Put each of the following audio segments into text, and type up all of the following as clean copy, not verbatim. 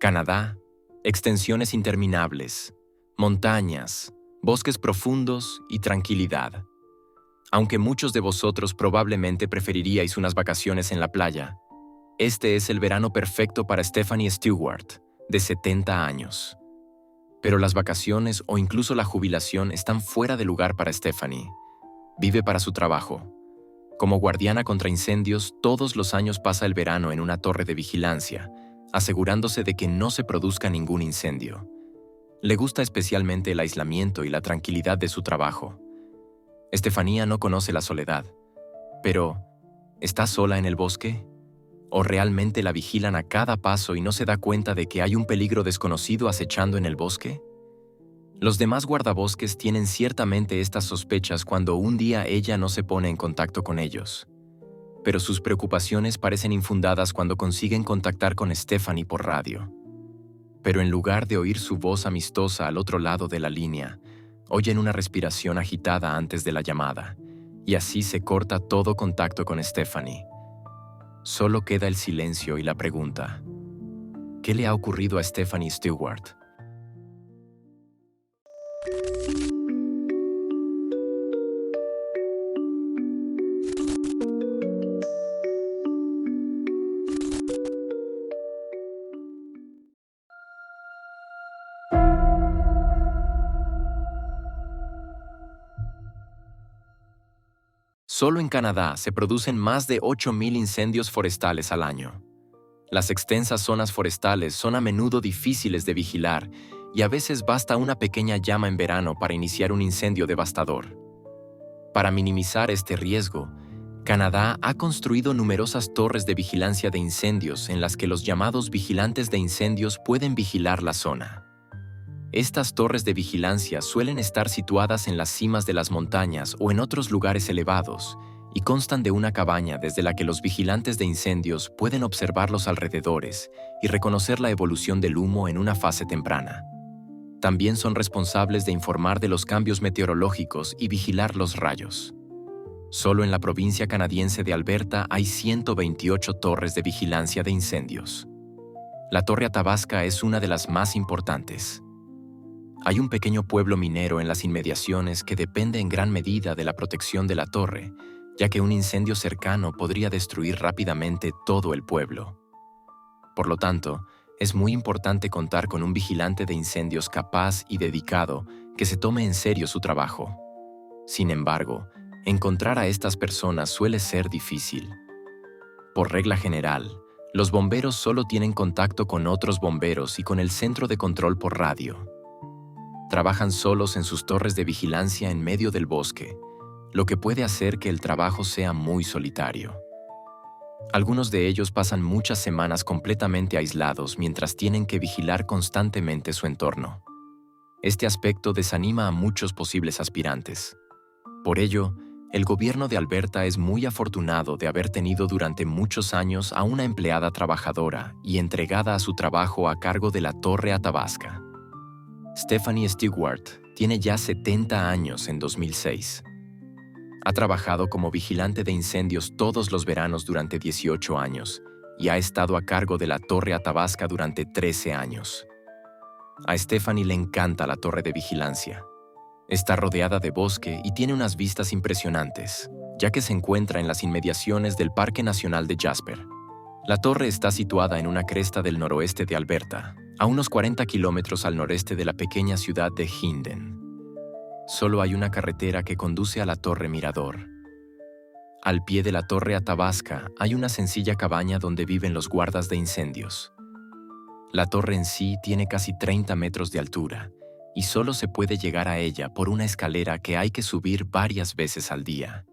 Canadá, extensiones interminables, montañas, bosques profundos y tranquilidad. Aunque muchos de vosotros probablemente preferiríais unas vacaciones en la playa, este es el verano perfecto para Stephanie Stewart, de 70 años. Pero las vacaciones o incluso la jubilación están fuera de lugar para Stephanie. Vive para su trabajo. Como guardiana contra incendios, todos los años pasa el verano en una torre de vigilancia, asegurándose de que no se produzca ningún incendio. Le gusta especialmente el aislamiento y la tranquilidad de su trabajo. Estefanía no conoce la soledad. Pero, ¿está sola en el bosque? ¿O realmente la vigilan a cada paso y no se da cuenta de que hay un peligro desconocido acechando en el bosque? Los demás guardabosques tienen ciertamente estas sospechas cuando un día ella no se pone en contacto con ellos. Pero sus preocupaciones parecen infundadas cuando consiguen contactar con Stephanie por radio. Pero en lugar de oír su voz amistosa al otro lado de la línea, oyen una respiración agitada antes de la llamada, y así se corta todo contacto con Stephanie. Solo queda el silencio y la pregunta: ¿qué le ha ocurrido a Stephanie Stewart? Solo en Canadá se producen más de 8,000 incendios forestales al año. Las extensas zonas forestales son a menudo difíciles de vigilar y a veces basta una pequeña llama en verano para iniciar un incendio devastador. Para minimizar este riesgo, Canadá ha construido numerosas torres de vigilancia de incendios en las que los llamados vigilantes de incendios pueden vigilar la zona. Estas torres de vigilancia suelen estar situadas en las cimas de las montañas o en otros lugares elevados y constan de una cabaña desde la que los vigilantes de incendios pueden observar los alrededores y reconocer la evolución del humo en una fase temprana. También son responsables de informar de los cambios meteorológicos y vigilar los rayos. Solo en la provincia canadiense de Alberta hay 128 torres de vigilancia de incendios. La Torre Athabasca es una de las más importantes. Hay un pequeño pueblo minero en las inmediaciones que depende en gran medida de la protección de la torre, ya que un incendio cercano podría destruir rápidamente todo el pueblo. Por lo tanto, es muy importante contar con un vigilante de incendios capaz y dedicado que se tome en serio su trabajo. Sin embargo, encontrar a estas personas suele ser difícil. Por regla general, los bomberos solo tienen contacto con otros bomberos y con el centro de control por radio. Trabajan solos en sus torres de vigilancia en medio del bosque, lo que puede hacer que el trabajo sea muy solitario. Algunos de ellos pasan muchas semanas completamente aislados mientras tienen que vigilar constantemente su entorno. Este aspecto desanima a muchos posibles aspirantes. Por ello, el gobierno de Alberta es muy afortunado de haber tenido durante muchos años a una empleada trabajadora y entregada a su trabajo a cargo de la Torre Athabasca. Stephanie Stewart tiene ya 70 años en 2006. Ha trabajado como vigilante de incendios todos los veranos durante 18 años y ha estado a cargo de la Torre Athabasca durante 13 años. A Stephanie le encanta la torre de vigilancia. Está rodeada de bosque y tiene unas vistas impresionantes, ya que se encuentra en las inmediaciones del Parque Nacional de Jasper. La torre está situada en una cresta del noroeste de Alberta, a unos 40 kilómetros al noreste de la pequeña ciudad de Hinden. Solo hay una carretera que conduce a la Torre Mirador. Al pie de la Torre Athabasca hay una sencilla cabaña donde viven los guardas de incendios. La torre en sí tiene casi 30 metros de altura y solo se puede llegar a ella por una escalera que hay que subir varias veces al día.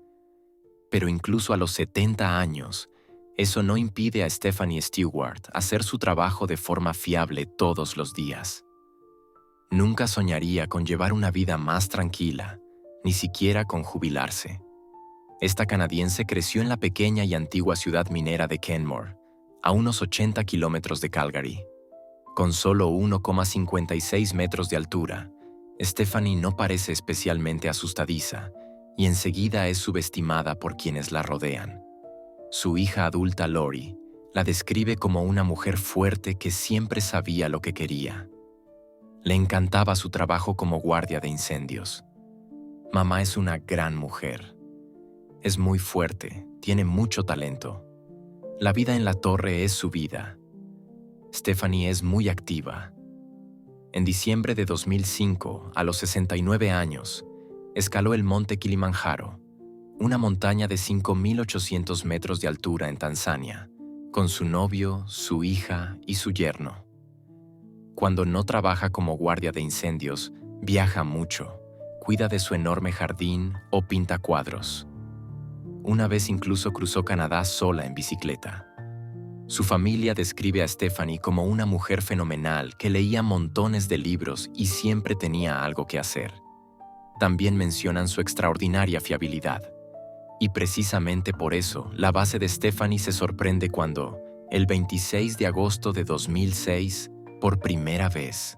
Pero incluso a los 70 años, eso no impide a Stephanie Stewart hacer su trabajo de forma fiable todos los días. Nunca soñaría con llevar una vida más tranquila, ni siquiera con jubilarse. Esta canadiense creció en la pequeña y antigua ciudad minera de Kenmore, a unos 80 kilómetros de Calgary. Con solo 1,56 metros de altura, Stephanie no parece especialmente asustadiza y enseguida es subestimada por quienes la rodean. Su hija adulta Lori, La describe como una mujer fuerte que siempre sabía lo que quería. Le encantaba su trabajo como guardia de incendios. Mamá es una gran mujer. Es muy fuerte, tiene mucho talento. La vida en la torre es su vida. Stephanie es muy activa. En diciembre de 2005, a los 69 años, escaló el monte Kilimanjaro, una montaña de 5.800 metros de altura en Tanzania, con su novio, su hija y su yerno. Cuando no trabaja como guardia de incendios, viaja mucho, cuida de su enorme jardín o pinta cuadros. Una vez incluso cruzó Canadá sola en bicicleta. Su familia describe a Stephanie como una mujer fenomenal que leía montones de libros y siempre tenía algo que hacer. También mencionan su extraordinaria fiabilidad. Y precisamente por eso, la base de Stephanie se sorprende cuando, el 26 de agosto de 2006, por primera vez.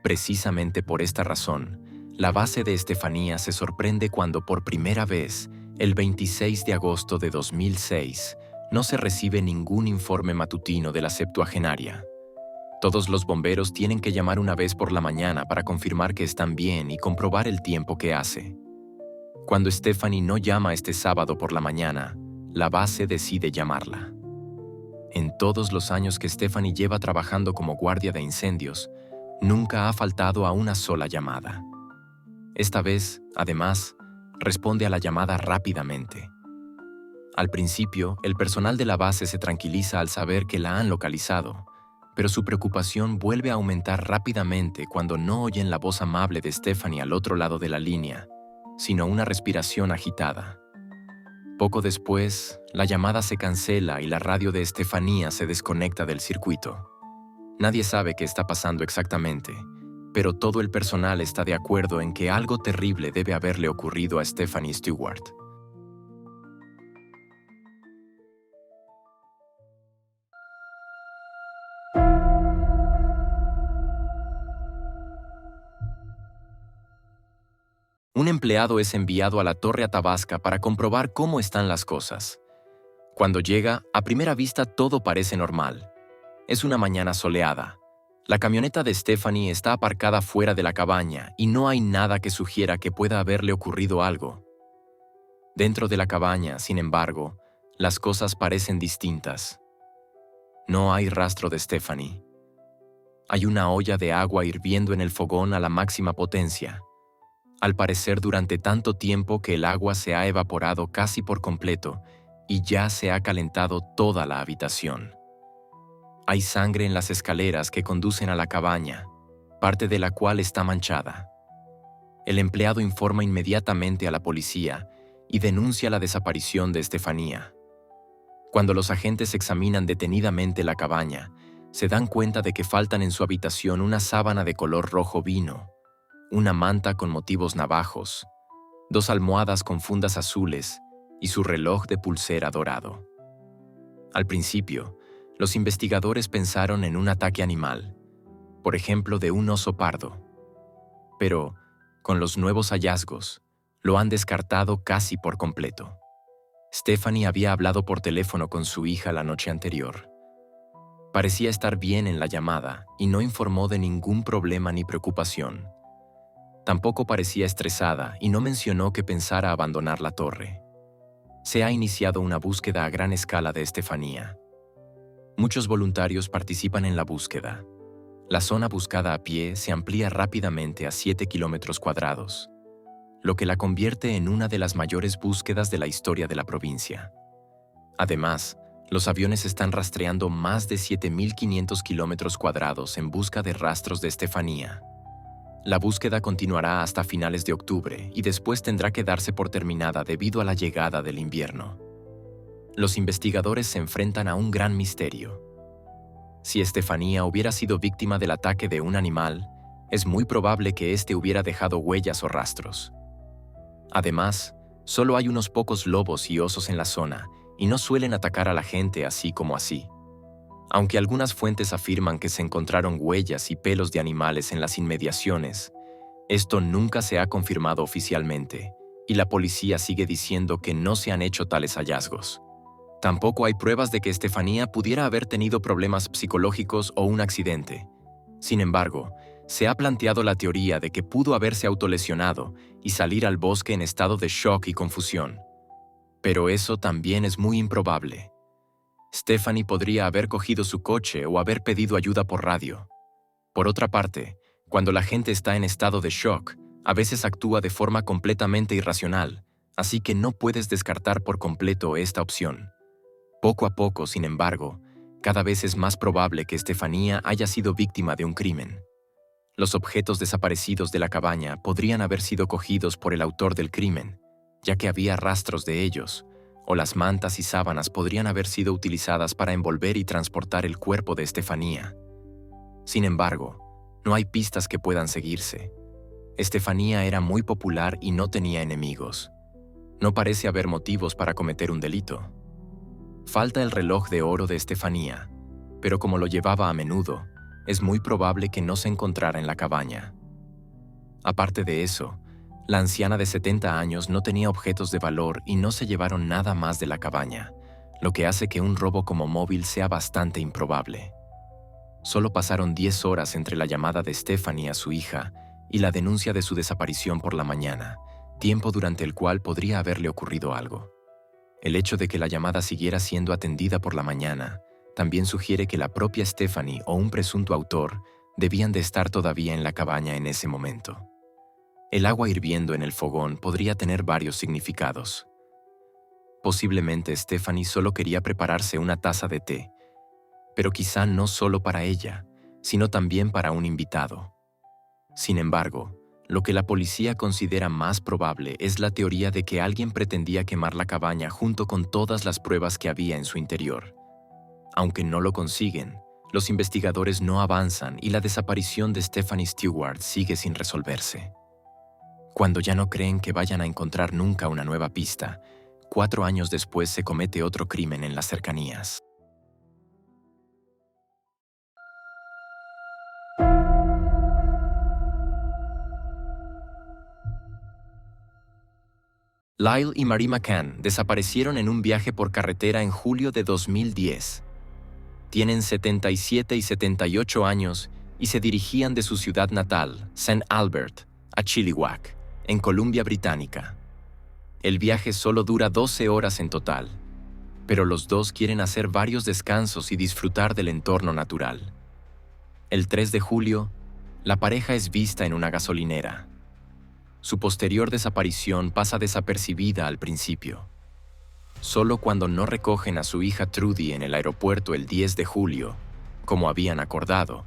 Precisamente por esta razón, la base de Estefanía se sorprende cuando por primera vez, el 26 de agosto de 2006, no se recibe ningún informe matutino de la septuagenaria. Todos los bomberos tienen que llamar una vez por la mañana para confirmar que están bien y comprobar el tiempo que hace. Cuando Stephanie no llama este sábado por la mañana, la base decide llamarla. En todos los años que Stephanie lleva trabajando como guardia de incendios, nunca ha faltado a una sola llamada. Esta vez, además, responde a la llamada rápidamente. Al principio, el personal de la base se tranquiliza al saber que la han localizado, pero su preocupación vuelve a aumentar rápidamente cuando no oyen la voz amable de Stephanie al otro lado de la línea, sino una respiración agitada. Poco después, la llamada se cancela y la radio de Estefanía se desconecta del circuito. Nadie sabe qué está pasando exactamente, pero todo el personal está de acuerdo en que algo terrible debe haberle ocurrido a Stephanie Stewart. Un empleado es enviado a la Torre Atabasca para comprobar cómo están las cosas. Cuando llega, a primera vista todo parece normal. Es una mañana soleada. La camioneta de Stephanie está aparcada fuera de la cabaña y no hay nada que sugiera que pueda haberle ocurrido algo. Dentro de la cabaña, sin embargo, las cosas parecen distintas. No hay rastro de Stephanie. Hay una olla de agua hirviendo en el fogón a la máxima potencia. Al parecer durante tanto tiempo que el agua se ha evaporado casi por completo y ya se ha calentado toda la habitación. Hay sangre en las escaleras que conducen a la cabaña, parte de la cual está manchada. El empleado informa inmediatamente a la policía y denuncia la desaparición de Estefanía. Cuando los agentes examinan detenidamente la cabaña, se dan cuenta de que faltan en su habitación una sábana de color rojo vino, una manta con motivos navajos, 2 almohadas con fundas azules y su reloj de pulsera dorado. Al principio, los investigadores pensaron en un ataque animal, por ejemplo de un oso pardo. Pero, con los nuevos hallazgos, lo han descartado casi por completo. Stephanie había hablado por teléfono con su hija la noche anterior. Parecía estar bien en la llamada y no informó de ningún problema ni preocupación. Tampoco parecía estresada y no mencionó que pensara abandonar la torre. Se ha iniciado una búsqueda a gran escala de Estefanía. Muchos voluntarios participan en la búsqueda. La zona buscada a pie se amplía rápidamente a 7 kilómetros cuadrados, lo que la convierte en una de las mayores búsquedas de la historia de la provincia. Además, los aviones están rastreando más de 7.500 kilómetros cuadrados en busca de rastros de Estefanía. La búsqueda continuará hasta finales de octubre y después tendrá que darse por terminada debido a la llegada del invierno. Los investigadores se enfrentan a un gran misterio. Si Estefanía hubiera sido víctima del ataque de un animal, es muy probable que éste hubiera dejado huellas o rastros. Además, solo hay unos pocos lobos y osos en la zona y no suelen atacar a la gente así como así. Aunque algunas fuentes afirman que se encontraron huellas y pelos de animales en las inmediaciones, esto nunca se ha confirmado oficialmente y la policía sigue diciendo que no se han hecho tales hallazgos. Tampoco hay pruebas de que Estefanía pudiera haber tenido problemas psicológicos o un accidente. Sin embargo, se ha planteado la teoría de que pudo haberse autolesionado y salir al bosque en estado de shock y confusión. Pero eso también es muy improbable. Stephanie podría haber cogido su coche o haber pedido ayuda por radio. Por otra parte, cuando la gente está en estado de shock, a veces actúa de forma completamente irracional, así que no puedes descartar por completo esta opción. Poco a poco, sin embargo, cada vez es más probable que Estefanía haya sido víctima de un crimen. Los objetos desaparecidos de la cabaña podrían haber sido cogidos por el autor del crimen, ya que había rastros de ellos, o las mantas y sábanas podrían haber sido utilizadas para envolver y transportar el cuerpo de Estefanía. Sin embargo, no hay pistas que puedan seguirse. Estefanía era muy popular y no tenía enemigos. No parece haber motivos para cometer un delito. Falta el reloj de oro de Estefanía, pero como lo llevaba a menudo, es muy probable que no se encontrara en la cabaña. Aparte de eso, la anciana de 70 años no tenía objetos de valor y no se llevaron nada más de la cabaña, lo que hace que un robo como móvil sea bastante improbable. Solo pasaron 10 horas entre la llamada de Stephanie a su hija y la denuncia de su desaparición por la mañana, tiempo durante el cual podría haberle ocurrido algo. El hecho de que la llamada siguiera siendo atendida por la mañana también sugiere que la propia Stephanie o un presunto autor debían de estar todavía en la cabaña en ese momento. El agua hirviendo en el fogón podría tener varios significados. Posiblemente Stephanie solo quería prepararse una taza de té, pero quizá no solo para ella, sino también para un invitado. Sin embargo, lo que la policía considera más probable es la teoría de que alguien pretendía quemar la cabaña junto con todas las pruebas que había en su interior. Aunque no lo consiguen, los investigadores no avanzan y la desaparición de Stephanie Stewart sigue sin resolverse. Cuando ya no creen que vayan a encontrar nunca una nueva pista, 4 años después se comete otro crimen en las cercanías. Lyle y Marie McCann desaparecieron en un viaje por carretera en julio de 2010. Tienen 77 y 78 años y se dirigían de su ciudad natal, St. Albert, a Chilliwack, en Columbia Británica. El viaje solo dura 12 horas en total, pero los dos quieren hacer varios descansos y disfrutar del entorno natural. El 3 de julio, la pareja es vista en una gasolinera. Su posterior desaparición pasa desapercibida al principio. Solo cuando no recogen a su hija Trudy en el aeropuerto el 10 de julio, como habían acordado,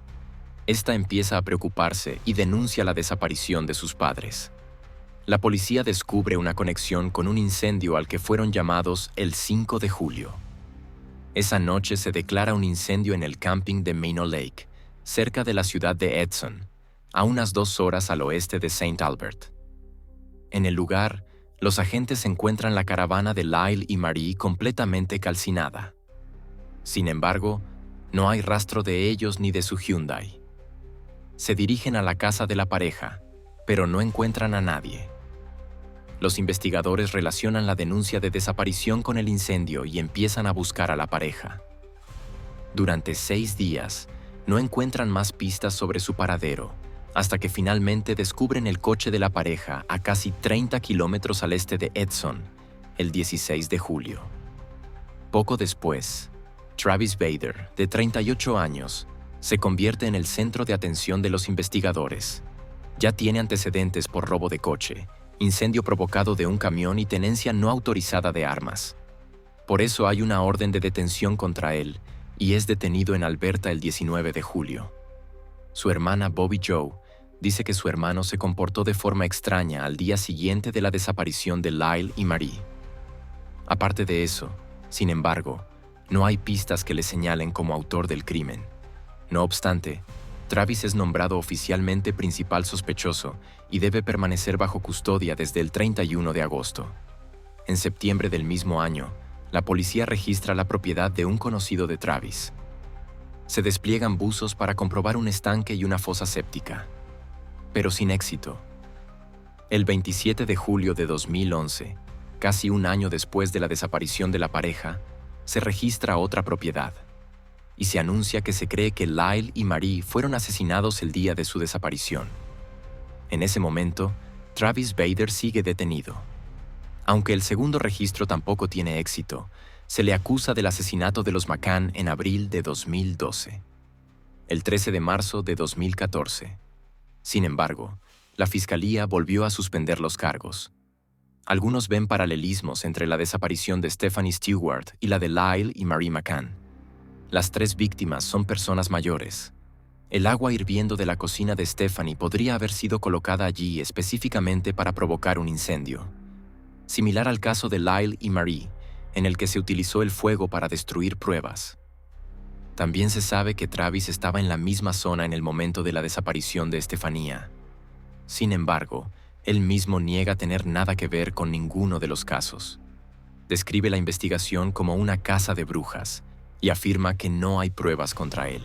esta empieza a preocuparse y denuncia la desaparición de sus padres. La policía descubre una conexión con un incendio al que fueron llamados el 5 de julio. Esa noche se declara un incendio en el camping de Minnow Lake, cerca de la ciudad de Edson, a unas 2 horas al oeste de St. Albert. En el lugar, los agentes encuentran la caravana de Lyle y Marie completamente calcinada. Sin embargo, no hay rastro de ellos ni de su Hyundai. Se dirigen a la casa de la pareja, pero no encuentran a nadie. Los investigadores relacionan la denuncia de desaparición con el incendio y empiezan a buscar a la pareja. Durante 6 días, no encuentran más pistas sobre su paradero, hasta que finalmente descubren el coche de la pareja a casi 30 kilómetros al este de Edson, el 16 de julio. Poco después, Travis Bader, de 38 años, se convierte en el centro de atención de los investigadores. Ya tiene antecedentes por robo de coche, incendio provocado de un camión y tenencia no autorizada de armas. Por eso hay una orden de detención contra él y es detenido en Alberta el 19 de julio. Su hermana Bobby Joe dice que su hermano se comportó de forma extraña al día siguiente de la desaparición de Lyle y Marie. Aparte de eso, sin embargo, no hay pistas que le señalen como autor del crimen. No obstante, Travis es nombrado oficialmente principal sospechoso y debe permanecer bajo custodia desde el 31 de agosto. En septiembre del mismo año, la policía registra la propiedad de un conocido de Travis. Se despliegan buzos para comprobar un estanque y una fosa séptica, pero sin éxito. El 27 de julio de 2011, casi un año después de la desaparición de la pareja, se registra otra propiedad y se anuncia que se cree que Lyle y Marie fueron asesinados el día de su desaparición. En ese momento, Travis Bader sigue detenido. Aunque el segundo registro tampoco tiene éxito, se le acusa del asesinato de los McCann en abril de 2012. El 13 de marzo de 2014. Sin embargo, la Fiscalía volvió a suspender los cargos. Algunos ven paralelismos entre la desaparición de Stephanie Stewart y la de Lyle y Marie McCann. Las tres víctimas son personas mayores. El agua hirviendo de la cocina de Stephanie podría haber sido colocada allí específicamente para provocar un incendio. Similar al caso de Lyle y Marie, en el que se utilizó el fuego para destruir pruebas. También se sabe que Travis estaba en la misma zona en el momento de la desaparición de Estefanía. Sin embargo, él mismo niega tener nada que ver con ninguno de los casos. Describe la investigación como una caza de brujas y afirma que no hay pruebas contra él.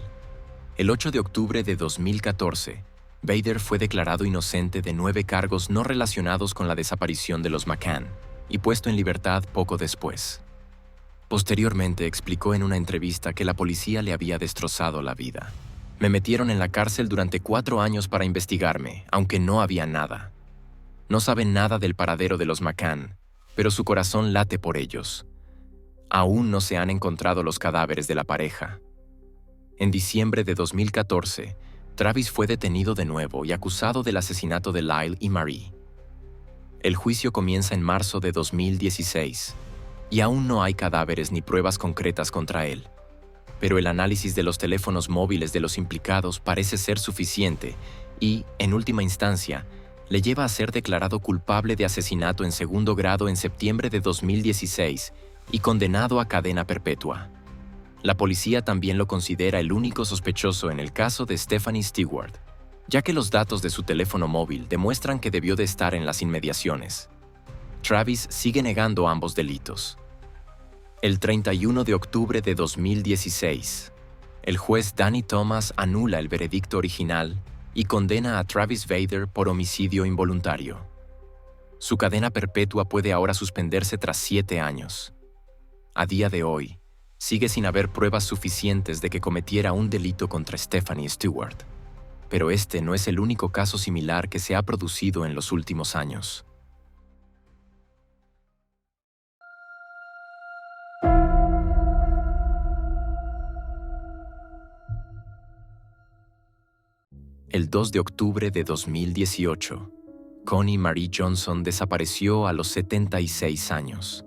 El 8 de octubre de 2014, Bader fue declarado inocente de 9 cargos no relacionados con la desaparición de los McCann y puesto en libertad poco después. Posteriormente explicó en una entrevista que la policía le había destrozado la vida. Me metieron en la cárcel durante 4 años para investigarme, aunque no había nada. No saben nada del paradero de los McCann, pero su corazón late por ellos. Aún no se han encontrado los cadáveres de la pareja. En diciembre de 2014, Travis fue detenido de nuevo y acusado del asesinato de Lyle y Marie. El juicio comienza en marzo de 2016, y aún no hay cadáveres ni pruebas concretas contra él. Pero el análisis de los teléfonos móviles de los implicados parece ser suficiente y, en última instancia, le lleva a ser declarado culpable de asesinato en segundo grado en septiembre de 2016 y condenado a cadena perpetua. La policía también lo considera el único sospechoso en el caso de Stephanie Stewart, ya que los datos de su teléfono móvil demuestran que debió de estar en las inmediaciones. Travis sigue negando ambos delitos. El 31 de octubre de 2016, el juez Danny Thomas anula el veredicto original y condena a Travis Bader por homicidio involuntario. Su cadena perpetua puede ahora suspenderse tras 7 años. A día de hoy, sigue sin haber pruebas suficientes de que cometiera un delito contra Stephanie Stewart. Pero este no es el único caso similar que se ha producido en los últimos años. El 2 de octubre de 2018, Connie Marie Johnson desapareció a los 76 años.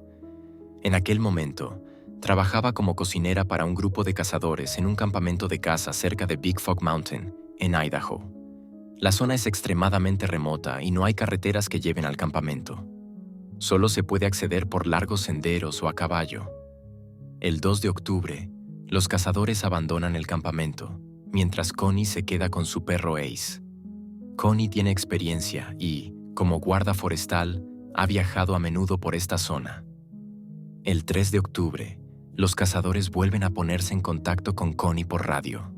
En aquel momento, trabajaba como cocinera para un grupo de cazadores en un campamento de caza cerca de Big Fog Mountain, en Idaho. La zona es extremadamente remota y no hay carreteras que lleven al campamento. Solo se puede acceder por largos senderos o a caballo. El 2 de octubre, los cazadores abandonan el campamento, mientras Connie se queda con su perro Ace. Connie tiene experiencia y, como guarda forestal, ha viajado a menudo por esta zona. El 3 de octubre, los cazadores vuelven a ponerse en contacto con Connie por radio,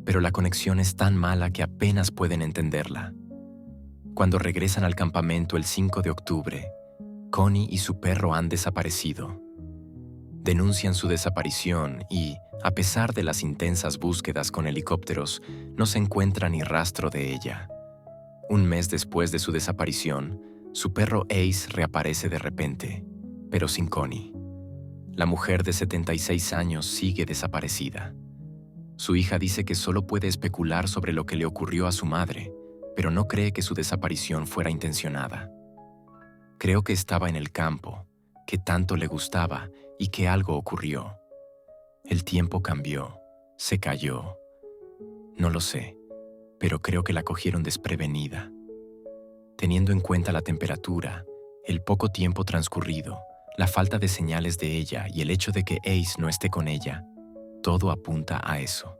pero la conexión es tan mala que apenas pueden entenderla. Cuando regresan al campamento el 5 de octubre, Connie y su perro han desaparecido. Denuncian su desaparición y, a pesar de las intensas búsquedas con helicópteros, no se encuentra ni rastro de ella. Un mes después de su desaparición, su perro Ace reaparece de repente, pero sin Connie. La mujer de 76 años sigue desaparecida. Su hija dice que solo puede especular sobre lo que le ocurrió a su madre, pero no cree que su desaparición fuera intencionada. Creo que estaba en el campo, que tanto le gustaba y que algo ocurrió. El tiempo cambió, se cayó. No lo sé, pero creo que la cogieron desprevenida. Teniendo en cuenta la temperatura, el poco tiempo transcurrido, la falta de señales de ella y el hecho de que Ace no esté con ella, todo apunta a eso.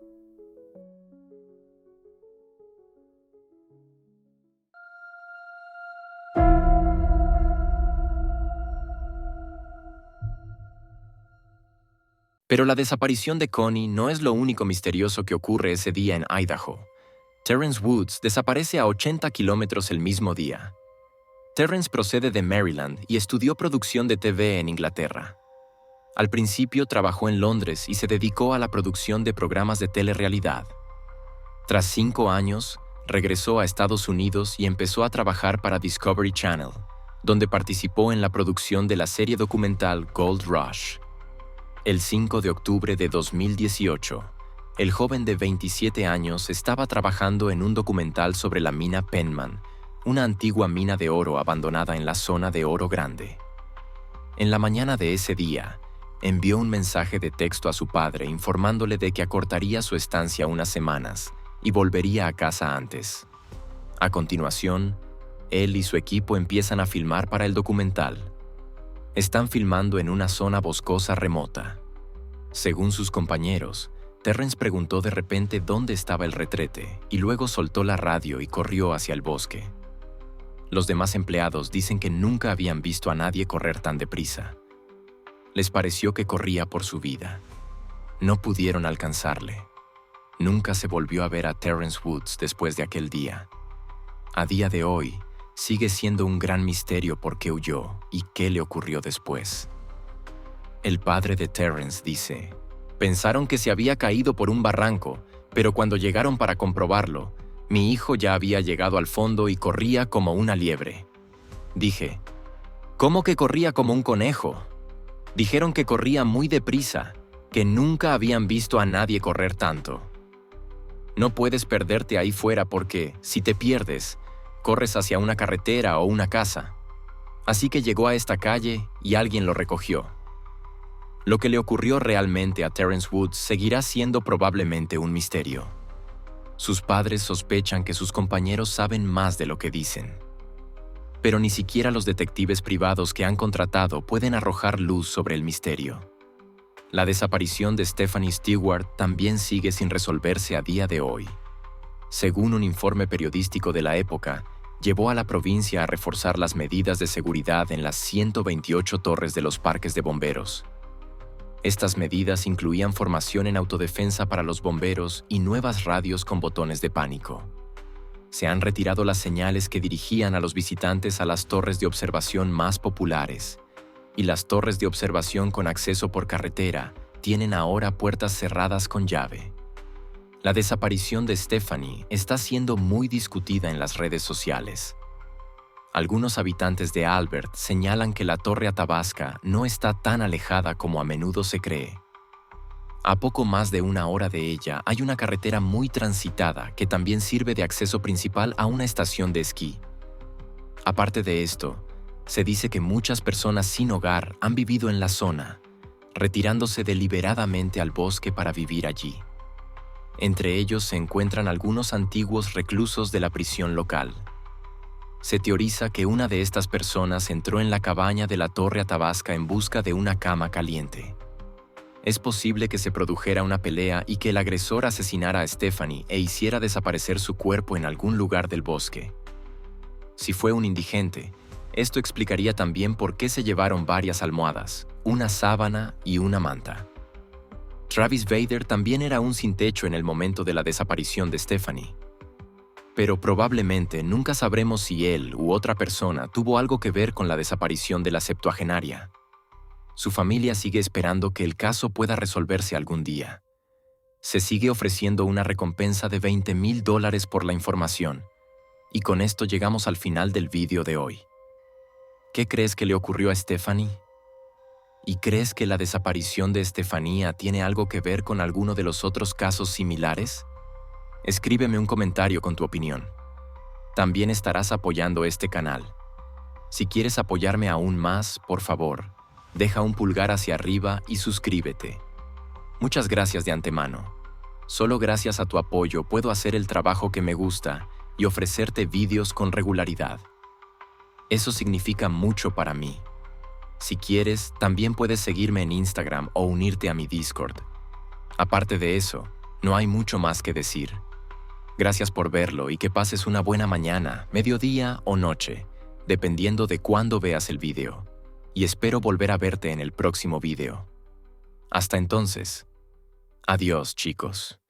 Pero la desaparición de Connie no es lo único misterioso que ocurre ese día en Idaho. Terrence Woods desaparece a 80 kilómetros el mismo día. Terrence procede de Maryland y estudió producción de TV en Inglaterra. Al principio trabajó en Londres y se dedicó a la producción de programas de telerrealidad. Tras 5 años, regresó a Estados Unidos y empezó a trabajar para Discovery Channel, donde participó en la producción de la serie documental Gold Rush. El 5 de octubre de 2018, el joven de 27 años estaba trabajando en un documental sobre la mina Penman, una antigua mina de oro abandonada en la zona de Oro Grande. En la mañana de ese día, envió un mensaje de texto a su padre informándole de que acortaría su estancia unas semanas y volvería a casa antes. A continuación, él y su equipo empiezan a filmar para el documental. Están filmando en una zona boscosa remota. Según sus compañeros, Terrence preguntó de repente dónde estaba el retrete y luego soltó la radio y corrió hacia el bosque. Los demás empleados dicen que nunca habían visto a nadie correr tan deprisa. Les pareció que corría por su vida. No pudieron alcanzarle. Nunca se volvió a ver a Terrence Woods después de aquel día. A día de hoy, sigue siendo un gran misterio por qué huyó y qué le ocurrió después. El padre de Terrence dice: «Pensaron que se había caído por un barranco, pero cuando llegaron para comprobarlo, mi hijo ya había llegado al fondo y corría como una liebre. Dije, ¿cómo que corría como un conejo? Dijeron que corría muy deprisa, que nunca habían visto a nadie correr tanto. No puedes perderte ahí fuera porque, si te pierdes, corres hacia una carretera o una casa. Así que llegó a esta calle y alguien lo recogió». Lo que le ocurrió realmente a Terrence Woods seguirá siendo probablemente un misterio. Sus padres sospechan que sus compañeros saben más de lo que dicen. Pero ni siquiera los detectives privados que han contratado pueden arrojar luz sobre el misterio. La desaparición de Stephanie Stewart también sigue sin resolverse a día de hoy. Según un informe periodístico de la época, llevó a la provincia a reforzar las medidas de seguridad en las 128 torres de los parques de bomberos. Estas medidas incluían formación en autodefensa para los bomberos y nuevas radios con botones de pánico. Se han retirado las señales que dirigían a los visitantes a las torres de observación más populares, y las torres de observación con acceso por carretera tienen ahora puertas cerradas con llave. La desaparición de Stephanie está siendo muy discutida en las redes sociales. Algunos habitantes de Albert señalan que la Torre Athabasca no está tan alejada como a menudo se cree. A poco más de 1 hora de ella hay una carretera muy transitada que también sirve de acceso principal a una estación de esquí. Aparte de esto, se dice que muchas personas sin hogar han vivido en la zona, retirándose deliberadamente al bosque para vivir allí. Entre ellos se encuentran algunos antiguos reclusos de la prisión local. Se teoriza que una de estas personas entró en la cabaña de la Torre Athabasca en busca de una cama caliente. Es posible que se produjera una pelea y que el agresor asesinara a Stephanie e hiciera desaparecer su cuerpo en algún lugar del bosque. Si fue un indigente, esto explicaría también por qué se llevaron varias almohadas, una sábana y una manta. Travis Vader también era un sin techo en el momento de la desaparición de Stephanie. Pero probablemente nunca sabremos si él u otra persona tuvo algo que ver con la desaparición de la septuagenaria. Su familia sigue esperando que el caso pueda resolverse algún día. Se sigue ofreciendo una recompensa de $20,000 por la información. Y con esto llegamos al final del vídeo de hoy. ¿Qué crees que le ocurrió a Stephanie? ¿Y crees que la desaparición de Estefanía tiene algo que ver con alguno de los otros casos similares? Escríbeme un comentario con tu opinión. También estarás apoyando este canal. Si quieres apoyarme aún más, por favor, deja un pulgar hacia arriba y suscríbete. Muchas gracias de antemano. Solo gracias a tu apoyo puedo hacer el trabajo que me gusta y ofrecerte vídeos con regularidad. Eso significa mucho para mí. Si quieres, también puedes seguirme en Instagram o unirte a mi Discord. Aparte de eso, no hay mucho más que decir. Gracias por verlo y que pases una buena mañana, mediodía o noche, dependiendo de cuándo veas el video. Y espero volver a verte en el próximo video. Hasta entonces. Adiós, chicos.